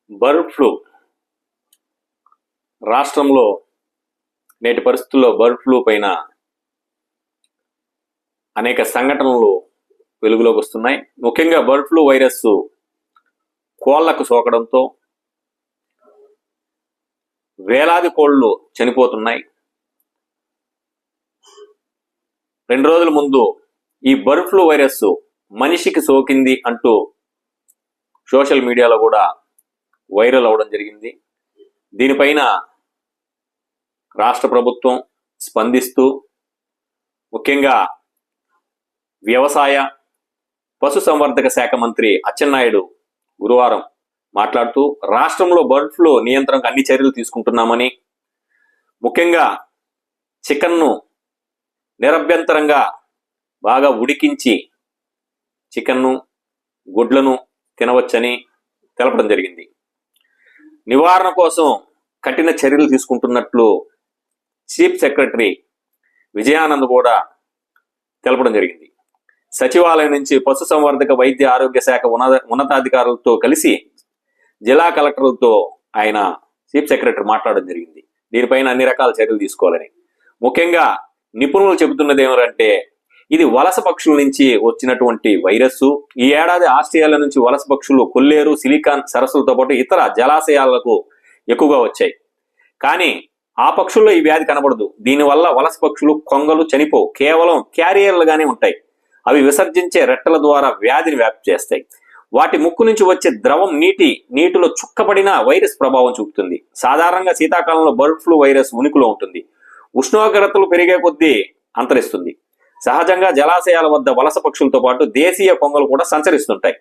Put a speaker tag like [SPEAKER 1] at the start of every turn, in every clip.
[SPEAKER 1] Bird flu రాష్ట్రంలో నేటి పరిస్థితుల్లో బర్డ్ ఫ్లూ పైన అనేక సంఘటనలు వెలుగులోకి వస్తున్నాయి. ముఖ్యంగా బర్డ్ ఫ్లూ వైరస్ కోళ్లకు సోకడంతో వేలాది కోళ్లు చనిపోతున్నాయి. 2 రోజుల ముందు ఈ బర్డ్ ఫ్లూ వైరస్ మనిషికి సోకింది అంటూ సోషల్ మీడియాలో కూడా వైరల్ అవడం జరిగింది. దీనిపైన రాష్ట్ర ప్రభుత్వం స్పందిస్తూ ముఖ్యంగా వ్యవసాయ పశుసంవర్ధక శాఖ మంత్రి అచ్చెన్నాయుడు గురువారం మాట్లాడుతూ రాష్ట్రంలో బర్డ్ ఫ్లూ నియంత్రణకు అన్ని చర్యలు తీసుకుంటున్నామని, ముఖ్యంగా చికెన్ను నిరభ్యంతరంగా బాగా ఉడికించి చికెన్ను గుడ్లను తినవచ్చని తెలపడం జరిగింది. నివారణ కోసం కఠిన చర్యలు తీసుకుంటున్నట్లు చీఫ్ సెక్రటరీ విజయానంద్ కూడా తెలపడం జరిగింది. సచివాలయం నుంచి పశుసంవర్ధక వైద్య ఆరోగ్య శాఖ ఉన్నతాధికారులతో కలిసి జిల్లా కలెక్టర్లతో ఆయన చీఫ్ సెక్రటరీ మాట్లాడడం జరిగింది. దీనిపైన అన్ని రకాల చర్యలు తీసుకోవాలని. ముఖ్యంగా నిపుణులు చెబుతున్నది ఏమంటే ఇది వలస పక్షుల నుంచి వచ్చినటువంటి వైరస్. ఈ ఏడాది ఆస్ట్రేలియా నుంచి వలస పక్షులు కొల్లేరు, సిలికాన్ సరస్సులతో పాటు ఇతర జలాశయాలకు ఎక్కువగా వచ్చాయి. కానీ ఆ పక్షుల్లో ఈ వ్యాధి కనబడదు. దీనివల్ల వలస పక్షులు కొంగలు చనిపోవు, కేవలం క్యారియర్లుగానే ఉంటాయి. అవి విసర్జించే రెట్టల ద్వారా వ్యాధిని వ్యాప్తి చేస్తాయి. వాటి ముక్కు నుంచి వచ్చే ద్రవం నీటిలో చుక్కబడిన వైరస్ ప్రభావం చూపుతుంది. సాధారణంగా శీతాకాలంలో బర్డ్ ఫ్లూ వైరస్ ఉనికిలో ఉంటుంది. ఉష్ణోగ్రతలు పెరిగే కొద్దీ అంతరిస్తుంది. సహజంగా జలాశయాల వద్ద వలస పక్షులతో పాటు దేశీయ కొంగలు కూడా సంచరిస్తుంటాయి.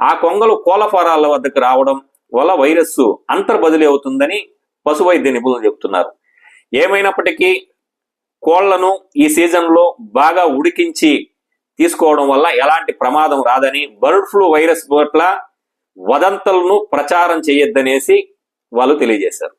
[SPEAKER 1] ఆ కొంగలు కోళ్ల ఫారాల వద్దకు రావడం వల్ల వైరస్ అంతర్బదిలీ అవుతుందని పశువైద్య నిపుణులు చెబుతున్నారు. ఏమైనప్పటికీ కోళ్లను ఈ సీజన్లో బాగా ఉడికించి తీసుకోవడం వల్ల ఎలాంటి ప్రమాదం రాదని, బర్డ్ ఫ్లూ వైరస్ పట్ల వదంతులను ప్రచారం చేయొద్దనేసి వాళ్ళు తెలియజేశారు.